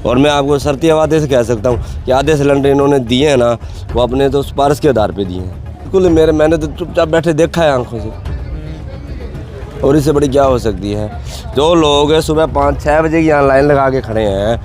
और मैं आपको शर्ती वादे से कह सकता हूँ कि आधे सिलेंडर इन्होंने दिए हैं ना, वो अपने तो सिफारिश के आधार पे दिए हैं। बिल्कुल मैंने तो चुपचाप बैठे देखा है आंखों से, और इससे बड़ी क्या हो सकती है। जो लोग सुबह 5-6 बजे की यहाँ लाइन लगा के खड़े हैं,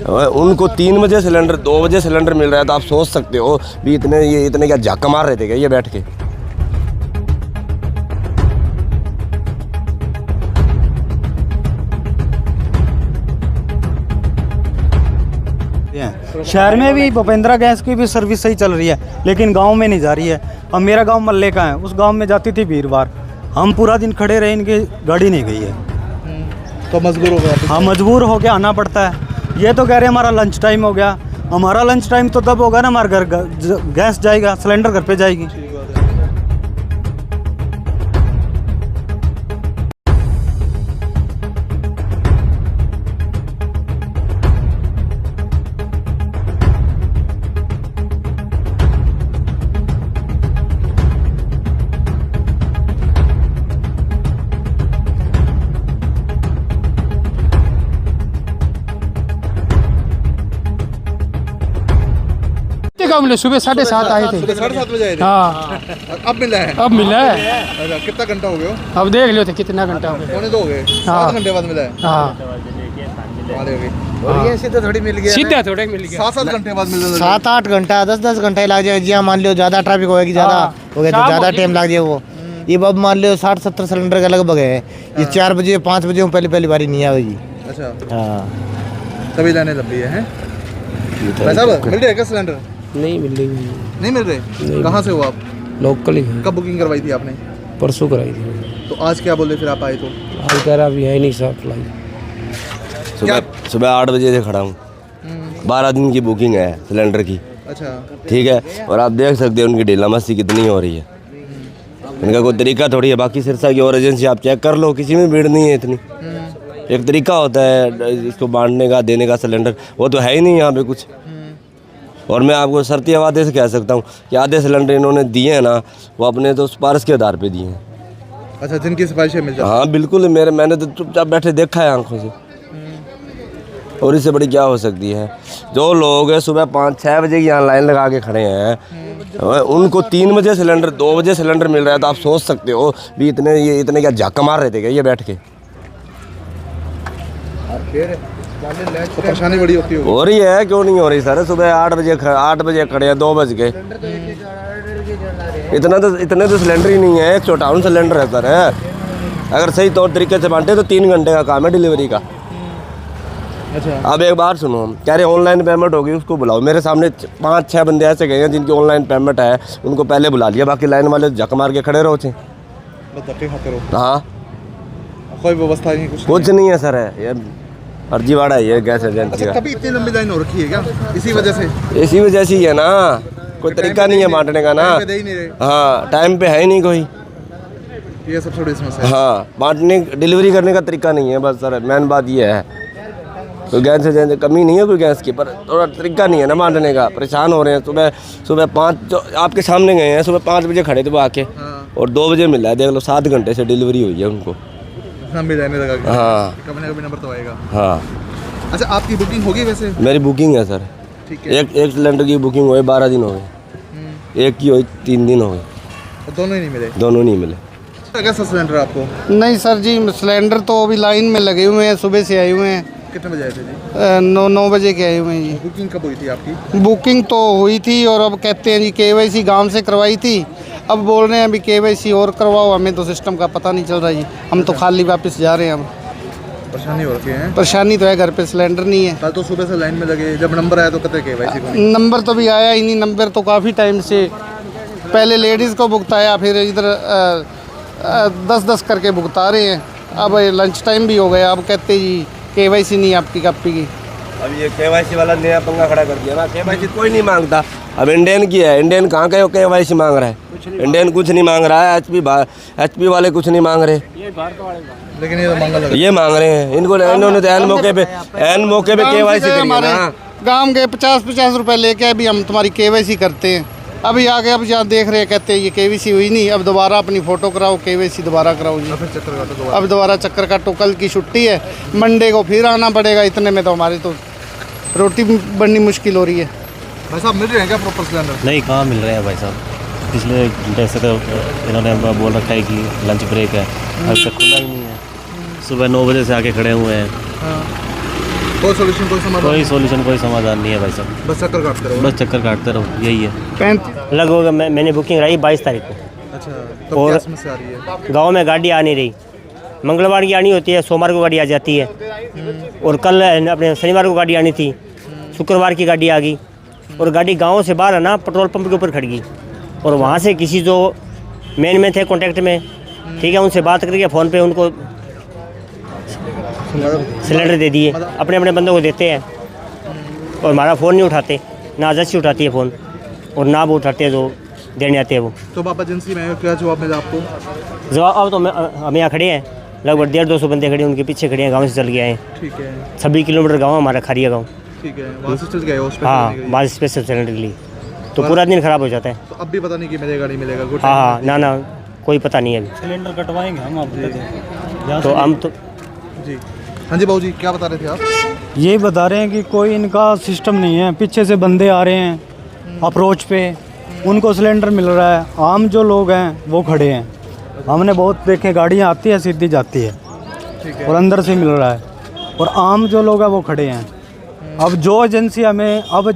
उनको 3 बजे सिलेंडर 2 बजे सिलेंडर मिल रहा है, तो आप सोच सकते हो भी इतने क्या झाका मार रहे थे क्या ये बैठ के। शहर में भी भूपेंद्रा गैस की भी सर्विस सही चल रही है, लेकिन गांव में नहीं जा रही है। अब मेरा गांव मल्ले का है, उस गांव में जाती थी वीरवार, हम पूरा दिन खड़े रहे, इनकी गाड़ी नहीं गई है, तो मजबूर हो गया। हाँ, मजबूर हो के आना पड़ता है। ये तो कह रहे हमारा लंच टाइम हो गया। हमारा लंच टाइम तो तब होगा ना हमारे घर गैस जाएगा, सिलेंडर घर पे जाएगी। कब मिले? सुबह 7:30 आए थे। 7:30 बजे आए थे। हाँ, अब मिला है। अब मिला है। अच्छा, कितना घंटा हो गया? अब देख लो थे कितना घंटा हो गया। पौने 2 हो गए। 7 घंटे बाद मिला है। हाँ, और ये सीधा थोड़ी मिल गया। सीधा थोड़े मिल गया। 7-7 घंटे बाद मिल रहा। 7-8 घंटा 10-10 घंटे लग जाएगा जी। मान लो ज़्यादा ट्रैफिक होगी, ज़्यादा हो गया तो ज़्यादा टाइम लग जाए। वो ये अब मान लो 60-70 सिलेंडर के लगभग है। ये 4 बजे 5 बजे पहली बारी नहीं आएगी। अच्छा, हाँ, तभी लाने लंबी है। भाई साहब, मिल रहे क्या सिलेंडर? नहीं मिल रही। नहीं मिल रहे। कहाँ से हो आप? लोकल ही है। कब बुकिंग करवाई थी आपने? परसों कराई थी। तो आज क्या बोले फिर आप आए तो? आज कह रहा अभी है नहीं सप्लाई। सुबह 8 बजे से खड़ा हूँ। 12 दिन की बुकिंग है सिलेंडर की। अच्छा, ठीक है, और आप देख सकते हैं उनकी ढीला मस्ती कितनी हो रही है। इनका कोई तरीका थोड़ी है। बाकी सिरसा की और एजेंसी आप चेक कर लो, किसी में भीड़ नहीं है इतनी। एक तरीका होता है इसको बांटने का, देने का सिलेंडर, वो तो है ही नहीं यहाँ पे कुछ। और मैं आपको शर्ती वादे से कह सकता हूँ कि आधे सिलेंडर इन्होंने दिए हैं ना, वो अपने तो सिफारिश के आधार पे दिए हैं। अच्छा, जिनकी सिफारिशें मिल जाती। हाँ बिल्कुल, मैंने तो चुपचाप बैठे देखा है आंखों से, और इससे बड़ी क्या हो सकती है। जो लोग सुबह 5-6 बजे की यहाँ लाइन लगा के खड़े हैं, उनको 3 बजे सिलेंडर 2 बजे सिलेंडर मिल रहा है, तो आप सोच सकते हो भी इतने क्या झाका मार रहे थे क्या ये बैठ के। तो परेशानी बड़ी होती हो रही है, क्यों नहीं हो रही सर। सुबह 8 बजे खड़े हैं, 2 बज गए। इतने तो सिलेंडर ही नहीं है, एक छोटा सिलेंडर है सर। अगर सही तौर तरीके से बांटे तो 3 घंटे का काम है डिलीवरी का। अच्छा, अब एक बात सुनो, कह रहे ऑनलाइन पेमेंट होगी, उसको बुलाओ। मेरे सामने 5-6 बंदे ऐसे गए हैं जिनकी ऑनलाइन पेमेंट है, उनको पहले बुला लिया। बाकी लाइन वाले झक मार के खड़े रहो। धक्के खाते रहो। हाँ, कोई व्यवस्था नहीं, कुछ नहीं है सर। ये फर्जीवाड़ा है ये गैस एजेंसी का। कभी इतनी लंबी लाइन हो रखी है क्या? इसी वजह से ही है ना, कोई तरीका नहीं है बांटने का ना। हाँ, टाइम पे है ही नहीं कोई। ये सब थोड़ी समस्या है। हाँ, बांटने डिलीवरी करने का तरीका नहीं है बस सर, मेन बात ये है। तो गैस एजेंसी कमी नहीं है कोई गैस की, पर थोड़ा तरीका नहीं है ना बांटने का। परेशान हो रहे हैं। सुबह 5 जो आपके सामने गए हैं, सुबह 5 बजे खड़े थे वो आके, और 2 बजे मिला है। देख लो 7 घंटे से डिलीवरी हुई है उनको। भी जाने लगा। हाँ, कभी ना कभी नंबर तो आएगा। हाँ। अच्छा, आपकी बुकिंग होगी वैसे? मेरी बुकिंग है सर। ठीक है। एक सिलेंडर की बुकिंग हुई 12 दिन हो गए, एक की हुई 3 दिन हो गए। दोनों ही नहीं मिले? दोनों नहीं मिले। कैसा सिलेंडर आपको? नहीं सर जी, सिलेंडर तो अभी लाइन में लगे हुए हैं, सुबह से आए हुए हैं। कितने बजे आए थे जी? 9 बजे के आए हुए हैं जी। बुकिंग कब हुई थी आपकी? बुकिंग तो हुई थी, और अब कहते हैं जी KYC गांव से करवाई थी। अब बोल रहे हैं अभी KYC और करवाओ। हमें तो सिस्टम का पता नहीं चल रहा जी, हम तो खाली वापस जा रहे हैं। अब परेशानी हो रखी है। परेशानी तो है, घर पे सिलेंडर नहीं है। कल तो सुबह से लाइन में लगे, जब नंबर आया तो कहते KYC को नहीं। नंबर तो भी आया ही नहीं। नंबर तो काफ़ी टाइम से पहले लेडीज़ को भुगताया, फिर इधर 10-10 करके भुगता रहे हैं। अब लंच टाइम भी हो गया, अब कहते जी KYC नहीं आपकी कापी की। अब ये KYC वाला नया पंगा खड़ा कर दिया ना। KYC कोई नहीं मांगता। अब इंडियन की है, इंडियन कहाँ का KYC मांग रहा है? इंडियन कुछ नहीं मांग रहा है। HP वाले कुछ नहीं मांग रहे, लेकिन ये मांग रहे हैं। इन्होंने तो ऐन मौके पे KYC करी है ना। गांव के 50-50 रुपए लेके अभी हम तुम्हारी KYC करते हैं। अभी आगे अब जहाँ देख रहे हैं, कहते हैं ये KYC हुई नहीं, अब दोबारा अपनी फ़ोटो कराओ, KYC दोबारा कराओ जी। अब दोबारा चक्कर काटो। कल की छुट्टी है, मंडे को फिर आना पड़ेगा। इतने में तो हमारे तो रोटी भी बननी मुश्किल हो रही है। भाई साहब मिल रहे हैं क्या प्रॉपर सिलेंडर? नहीं, कहाँ मिल रहे हैं भाई साहब। पिछले घंटे से तो इन्होंने बोल रखा है कि लंच ब्रेक है, अभी तक खुला ही नहीं है। सुबह 9 बजे से आके खड़े हुए हैं। कोई सोल्यूशन, कोई समाधान? कोई सोल्यूशन, कोई समाधान नहीं है भाई साहब। बस चक्कर काटते रहो। बस चक्कर काटते रहो, यही है। 35 लगभग मैंने बुकिंग कराई 22 तारीख को। अच्छा, तो और- क्या समस्या आ रही है? गांव में गाड़ी आ नहीं रही। मंगलवार की आनी होती है, सोमवार को गाड़ी आ जाती है। और कल अपने शनिवार को गाड़ी आनी थी, शुक्रवार की गाड़ी आ गई। और गाड़ी गांव से बाहर है ना, पेट्रोल पंप के ऊपर खड़ गई। और वहाँ से किसी जो मेन में थे कॉन्टेक्ट में, ठीक है, उनसे बात करके फ़ोन पे उनको सिलेंडर दे दिए। अपने अपने बंदों को देते हैं और हमारा फ़ोन नहीं उठाते, ना एजेंसी उठाती है फ़ोन, और ना वो उठाते हैं जो देने आते हैं वो। तो आप एजेंसी में क्या जवाब मिला आपको? जवाब अब तो हम यहाँ खड़े हैं, लगभग 150-200 बंदे खड़े हैं, उनके पीछे खड़े हैं, गाँव से चल गए हैं। ठीक है, 26 किलोमीटर गाँव हमारा खारिया गाँव। ठीक है, वहाँ से चल गए हो हाँ, बात स्पेशल सिलेंडर के लिए तो पूरा दिन खराब हो जाता है। तो अब भी पता नहीं कि मिलेगा नहीं मिलेगा? गुड हाँ हाँ, ना ना, कोई पता नहीं है अभी। सिलेंडर कटवाएंगे हम आप तो हम तो जी। हाँ जी बाबू जी, क्या बता रहे थे आप? ये बता रहे हैं कि कोई इनका सिस्टम नहीं है, पीछे से बंदे आ रहे हैं अप्रोच पे, उनको सिलेंडर मिल रहा है, आम जो लोग हैं वो खड़े हैं। हमने बहुत देखे, गाड़ियाँ आती है सीधी जाती है और अंदर से मिल रहा है, और आम जो लोग हैं वो खड़े हैं। अब जो एजेंसी हमें अब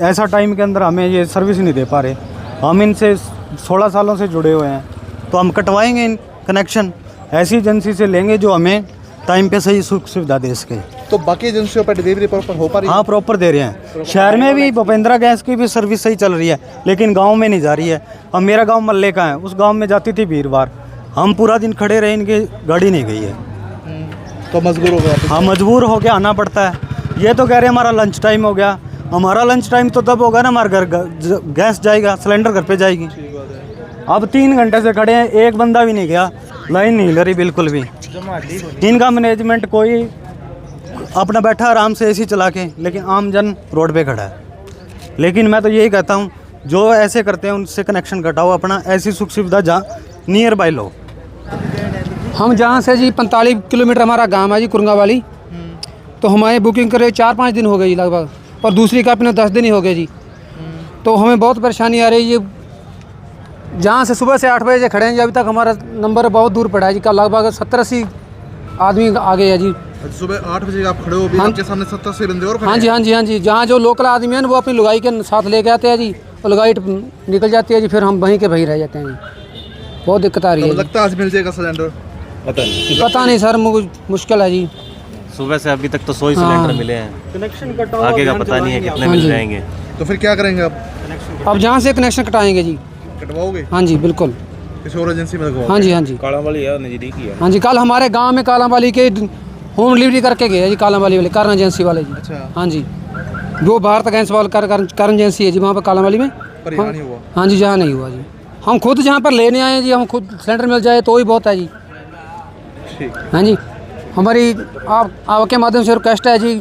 ऐसा टाइम के अंदर हमें ये सर्विस नहीं दे पा रहे, हम इनसे 16 सालों से जुड़े हुए हैं, तो हम कटवाएंगे इन कनेक्शन, ऐसी एजेंसी से लेंगे जो हमें टाइम पे सही सुख सुविधा दे सके। तो बाकी एजेंसियों पर डिलीवरी प्रॉपर हो पा रही है? हाँ, प्रॉपर दे रहे हैं। शहर में भी भूपेंद्रा गैस की भी सर्विस सही चल रही है, लेकिन गांव में नहीं जा रही है। अब मेरा गांव मल्ले का है, उस गांव में जाती थी वीरवार, हम पूरा दिन खड़े रहे, इनकी गाड़ी नहीं गई है। तो मजबूर हो गए आप? हाँ, मजबूर होकर आना पड़ता है। ये तो कह रहे हैं हमारा लंच टाइम हो गया। हमारा लंच टाइम तो तब होगा ना हमारे घर गैस जाएगा, सिलेंडर घर पे जाएगी। अब 3 घंटे से खड़े हैं, एक बंदा भी नहीं गया, लाइन नहीं हिल रही बिल्कुल भी। इनका मैनेजमेंट कोई अपना बैठा आराम से एसी चला के, लेकिन आम जन रोड पे खड़ा है। लेकिन मैं तो यही कहता हूँ, जो ऐसे करते हैं उनसे कनेक्शन कटाओ, अपना ऐसी सुख सुविधा जहाँ नियर बाय लो। हम जहाँ से जी 45 किलोमीटर हमारा गांव है जी, कुरंगावाली। तो हमारी बुकिंग करे 4-5 दिन हो गए जी लगभग, और दूसरी का अपने 10 दिन ही हो गए जी। तो हमें बहुत परेशानी आ रही है। ये जहाँ से सुबह से 8 बजे से खड़े हैं जी, अभी तक हमारा नंबर बहुत दूर पड़ा है जी। कल लगभग 70-80 आदमी आ गए हैं जी। सुबह 8 बजे आप खड़े हो, अभी हाँ। आपके सामने 70 से बंदे और खड़े हाँ जी, हैं? हाँ जी, हाँ जी। जहाँ जो लोकल आदमी है ना, वो अपनी लुगाई के साथ लेके आते हैं जी, और लुगाई निकल जाती है जी, फिर हम वहीं के वहीं रह जाते हैं जी। बहुत दिक्कत आ रही तो है जी। लगता है आज मिल जाएगा सिलेंडर? पता नहीं सर, मुश्किल है जी। सुबह से अभी तक तो 100 ही सिलेंडर मिले हैं, कनेक्शन कटाओ, आगे का पता नहीं है कितने हाँ मिल जी। जाएंगे। तो फिर क्या करेंगे आप? अब जहाँ से कनेक्शन कटाएंगे जी। कटवाओगे हाँ जी, बिल्कुल। किसी और एजेंसी में लगवाओगे? हाँ जी, हाँ जी। कालावाली है, नजदीकी है। हाँ जी, कल हमारे गांव में कालावाली के होम डिलीवरी करके गए हैं जी, कालावाली वाले कारण एजेंसी वाले जी। अच्छा। हाँ जी, जो भारत गैस वाले कारण एजेंसी है जी, वहाँ पर कालावाली में। पर यहाँ नहीं हुआ? हाँ जी, जहाँ नहीं हुआ जी। हम खुद जहाँ पर लेने आए हैं जी, हम खुद सिलेंडर मिल जाए तो ही बहुत है जी। ठीक। हाँ जी, हमारी आपके माध्यम से रिक्वेस्ट है जी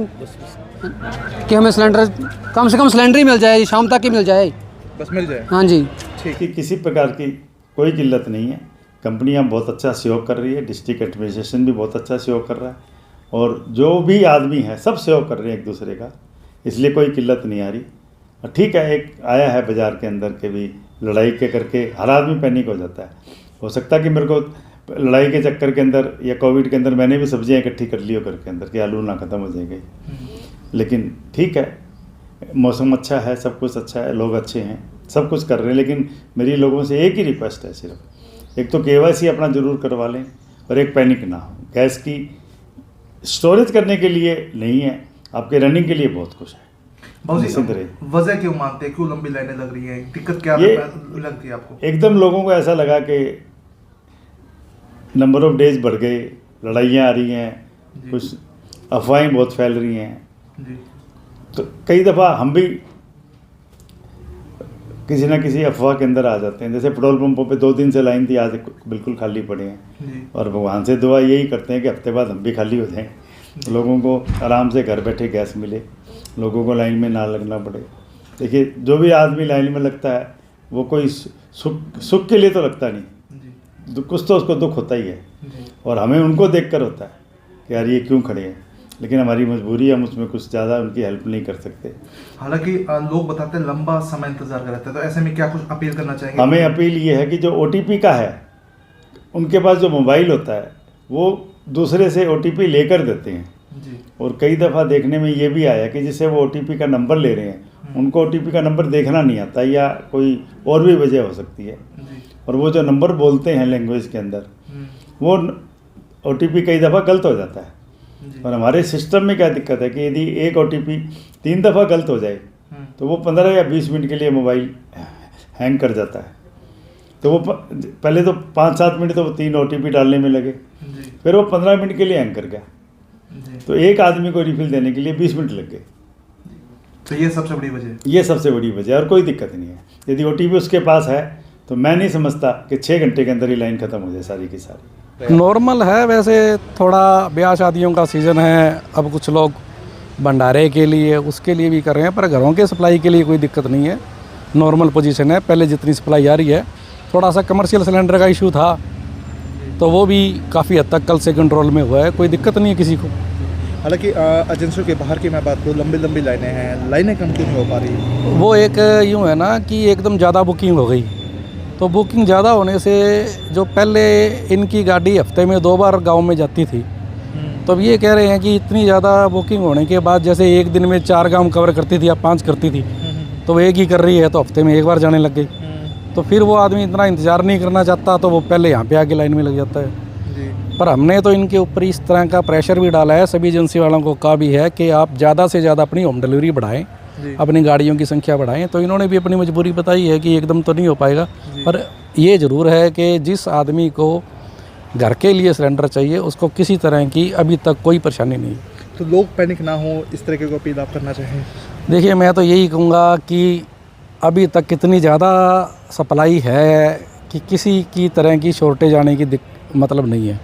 कि हमें सिलेंडर कम से कम सिलेंडर ही मिल जाए, शाम तक ही मिल जाए। बस मिल जाए। हाँ जी। कि किसी प्रकार की कोई किल्लत नहीं है। कंपनियां बहुत अच्छा सहयोग कर रही है, डिस्ट्रिक्ट एडमिनिस्ट्रेशन भी बहुत अच्छा सहयोग कर रहा है, और जो भी आदमी है सब सहयोग कर रहे हैं एक दूसरे का, इसलिए कोई किल्लत नहीं आ रही। और ठीक है, एक आया है बाज़ार के अंदर के भी लड़ाई के करके हर आदमी पैनिक हो जाता है। हो सकता है कि मेरे को लड़ाई के चक्कर के अंदर या कोविड के अंदर मैंने भी सब्जियां इकट्ठी कर ली हो घर के अंदर कि आलू ना ख़त्म हो जाएंगे, लेकिन ठीक है, मौसम अच्छा है, सब कुछ अच्छा है, लोग अच्छे हैं, सब कुछ कर रहे हैं। लेकिन मेरी लोगों से एक ही रिक्वेस्ट है सिर्फ, एक तो KYC अपना ज़रूर करवा लें, और एक पैनिक ना हो। गैस की स्टोरेज करने के लिए नहीं है, आपके रनिंग के लिए बहुत कुछ है। निश्चिंत रहिए। वजह क्यों मानते हैं, क्यों लंबी लाइनें लग रही हैं, दिक्कत क्या ये लगती है आपको? एकदम लोगों को ऐसा लगा कि नंबर ऑफ डेज बढ़ गए, लड़ाइयाँ आ रही हैं, कुछ अफवाहें बहुत फैल रही हैं। जी। तो कई दफ़ा हम भी किसी ना किसी अफवाह के अंदर आ जाते हैं। जैसे पेट्रोल पंपों पे 2 दिन से लाइन थी, आज बिल्कुल खाली पड़े हैं, और भगवान से दुआ यही करते हैं कि हफ्ते बाद हम भी खाली हो जाएं, लोगों को आराम से घर बैठे गैस मिले, लोगों को लाइन में ना लगना पड़े। देखिए, जो भी आदमी लाइन में लगता है वो कोई सुख के लिए तो लगता नहीं, कुछ तो उसको दुख होता ही है, और हमें उनको देखकर होता है कि यार ये क्यों खड़े हैं। लेकिन हमारी मजबूरी है, हम उसमें कुछ ज़्यादा उनकी हेल्प नहीं कर सकते। हालांकि लोग बताते हैं लंबा समय इंतजार कराते हैं, तो ऐसे में क्या कुछ अपील करना चाहेंगे? हमें अपील ये है कि जो OTP का है, उनके पास जो मोबाइल होता है वो दूसरे से OTP लेकर देते हैं जी। और कई दफ़ा देखने में ये भी आया कि जिससे वो OTP का नंबर ले रहे हैं उनको OTP का नंबर देखना नहीं आता, या कोई और भी वजह हो सकती है। जी। और वो जो नंबर बोलते हैं लैंग्वेज के अंदर, वो OTP कई दफ़ा गलत हो जाता है। और हमारे सिस्टम में क्या दिक्कत है कि यदि एक OTP 3 दफ़ा गलत हो जाए तो वो 15 या 20 मिनट के लिए मोबाइल हैंग कर जाता है। तो वो पहले तो 5-7 मिनट तो वो 3 OTP डालने में लगे, फिर वो 15 मिनट के लिए हैंग कर गया। तो एक आदमी को रिफिल देने के लिए 20 मिनट लग गए। तो ये सबसे बड़ी वजह है। ये सबसे बड़ी वजह है और कोई दिक्कत नहीं है। यदि OTP उसके पास है तो मैं नहीं समझता कि 6 घंटे के अंदर ही लाइन ख़त्म हो जाए सारी की सारी। नॉर्मल है, वैसे थोड़ा ब्याह शादियों का सीज़न है, अब कुछ लोग भंडारे के लिए उसके लिए भी कर रहे हैं, पर घरों के सप्लाई के लिए कोई दिक्कत नहीं है, नॉर्मल पोजीशन है। पहले जितनी सप्लाई आ रही है, थोड़ा सा कमर्शियल सिलेंडर का इशू था तो वो भी काफ़ी हद तक कल से कंट्रोल में हुआ है, कोई दिक्कत नहीं है किसी को। हालांकि एजेंसियों के बाहर की मैं बात करूँ, लंबी लंबी लाइनें हैं, लाइनें कम क्यों नहीं हो पा रही? वो एक यूँ है ना कि एकदम ज़्यादा बुकिंग हो गई, तो बुकिंग ज़्यादा होने से जो पहले इनकी गाड़ी हफ्ते में 2 बार गांव में जाती थी, तो अब ये कह रहे हैं कि इतनी ज़्यादा बुकिंग होने के बाद जैसे एक दिन में 4 गांव कवर करती थी या 5 करती थी, तो वो एक ही कर रही है, तो हफ्ते में 1 बार जाने लग गई। तो फिर वो आदमी इतना इंतज़ार नहीं करना चाहता, तो वो पहले यहाँ पे आके लाइन में लग जाता है। पर हमने तो इनके ऊपर इस तरह का प्रेशर भी डाला है, सभी एजेंसी वालों को कहा भी है कि आप ज़्यादा से ज़्यादा अपनी होम डिलीवरी बढ़ाएं, अपनी गाड़ियों की संख्या बढ़ाएं। तो इन्होंने भी अपनी मजबूरी बताई है कि एकदम तो नहीं हो पाएगा, पर ये ज़रूर है कि जिस आदमी को घर के लिए सिलेंडर चाहिए उसको किसी तरह की अभी तक कोई परेशानी नहीं। तो लोग पैनिक ना हो, इस तरह की अपील आप करना चाहें? देखिए, मैं तो यही कहूँगा कि अभी तक कितनी ज़्यादा सप्लाई है कि किसी की तरह की शॉर्टेज आने की मतलब नहीं है।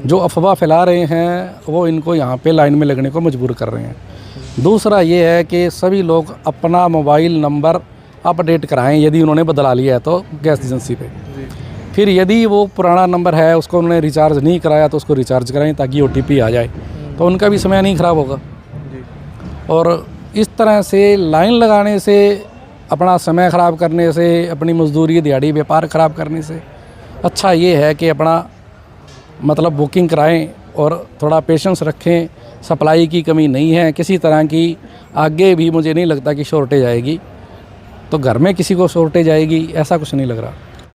जो अफवाह फैला रहे हैं वो इनको यहाँ पे लाइन में लगने को मजबूर कर रहे हैं। दूसरा ये है कि सभी लोग अपना मोबाइल नंबर अपडेट कराएं, यदि उन्होंने बदला लिया है तो गैस एजेंसी पे। फिर यदि वो पुराना नंबर है उसको उन्होंने रिचार्ज नहीं कराया तो उसको रिचार्ज कराएं ताकि OTP आ जाए, तो उनका भी समय नहीं ख़राब होगा। और इस तरह से लाइन लगाने से, अपना समय ख़राब करने से, अपनी मजदूरी दिहाड़ी व्यापार ख़राब करने से अच्छा ये है कि अपना मतलब बुकिंग कराएं और थोड़ा पेशेंस रखें। सप्लाई की कमी नहीं है किसी तरह की, आगे भी मुझे नहीं लगता कि शॉर्टेज आएगी, तो घर में किसी को शॉर्टेज आएगी ऐसा कुछ नहीं लग रहा।